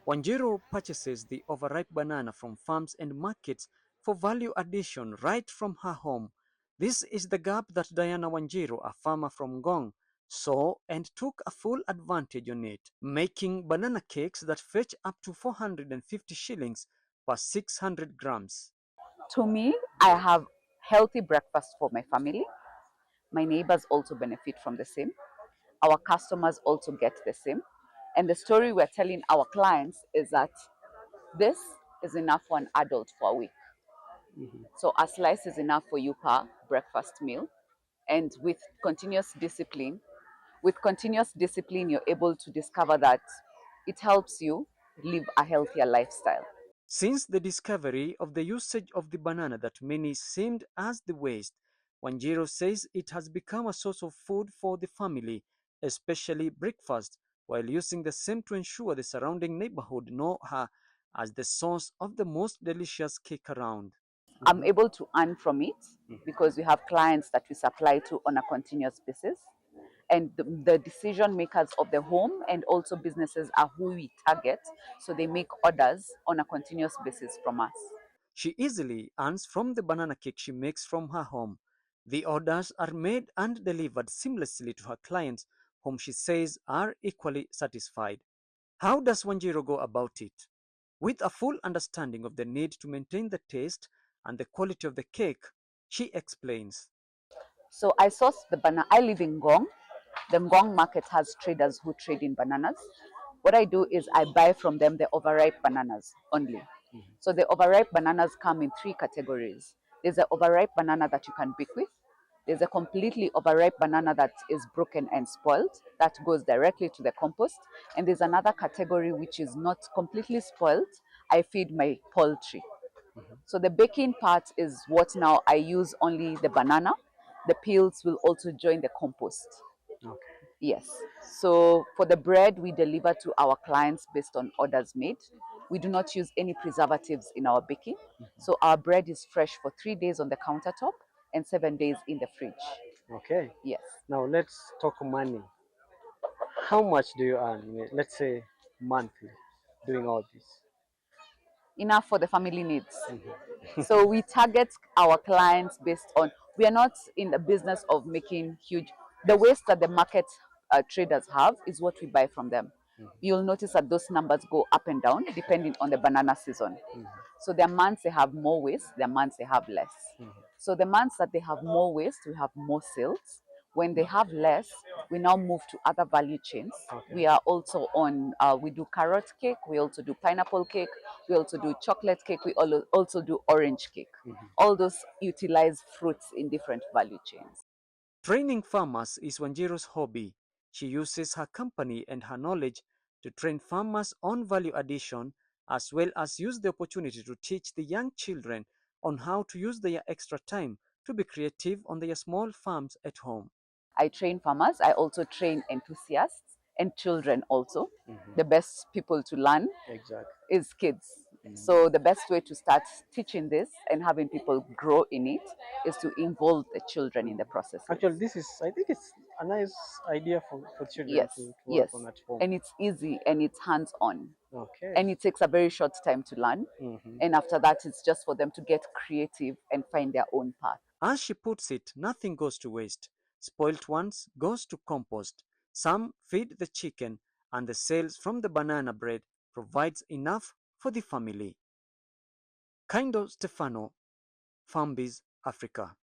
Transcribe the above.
Wanjiru purchases the overripe banana from farms and markets for value addition right from her home. This is the gap that Diana Wanjiru, a farmer from Ngong, saw and took a full advantage on it, making banana cakes that fetch up to 450 shillings per 600 grams. To me, I have healthy breakfast for my family. My neighbors also benefit from the same. Our customers also get the same. And the story we're telling our clients is that this is enough for an adult for a week. So a slice is enough for you per breakfast meal. And with continuous discipline, you're able to discover that it helps you live a healthier lifestyle. Since the discovery of the usage of the banana that many seemed as the waste, Wanjiru says it has become a source of food for the family, especially breakfast, while using the same to ensure the surrounding neighborhood know her as the source of the most delicious cake around. I'm able to earn from it because we have clients that we supply to on a continuous basis. And the decision makers of the home and also businesses are who we target. So they make orders on a continuous basis from us. She easily earns from the banana cake she makes from her home. The orders are made and delivered seamlessly to her clients, whom she says are equally satisfied. How does Wanjiru go about it? With a full understanding of the need to maintain the taste and the quality of the cake, she explains. So I source the banana. I live in Ngong. The Ngong market has traders who trade in bananas. What I do is I buy from them the overripe bananas only. So the overripe bananas come in three categories. There's an overripe banana that you can bake with. There's a completely overripe banana that is broken and spoiled, that goes directly to the compost. And there's another category which is not completely spoiled. I feed my poultry. So the baking part is what now I use only the banana. The peels will also join the compost. Okay. Yes. So for the bread, we deliver to our clients based on orders made. We do not use any preservatives in our baking. So our bread is fresh for 3 days on the countertop and 7 days in the fridge. Okay. Yes. Now let's talk money. How much do you earn, let's say monthly, doing all this? Enough for the family needs. So we target our clients based on, we are not in the business of making huge, the waste that the market traders have is what we buy from them. You'll notice that those numbers go up and down depending on the banana season. So there are months they have more waste, there are months they have less. So the months that they have more waste, we have more sales. When they have less, we now move to other value chains. Okay. We are also on, we do carrot cake, we also do pineapple cake, we also do chocolate cake, we also do orange cake. All those utilize fruits in different value chains. Training farmers is Wanjiru's hobby. She uses her company and her knowledge to train farmers on value addition, as well as use the opportunity to teach the young children on how to use their extra time to be creative on their small farms at home. I train farmers. I also train enthusiasts and children also. The best people to learn is kids. So the best way to start teaching this and having people grow in it is to involve the children in the process. Actually, I think it's a nice idea for children Yes, to yes. work on at home. And it's easy and it's hands-on. Okay. And it takes a very short time to learn. And after that, it's just for them to get creative and find their own path. As she puts it, nothing goes to waste. Spoilt ones goes to compost. Some feed the chicken, and the sales from the banana bread provides enough for the family. Kaindo Stefano, FARMBIZ Africa.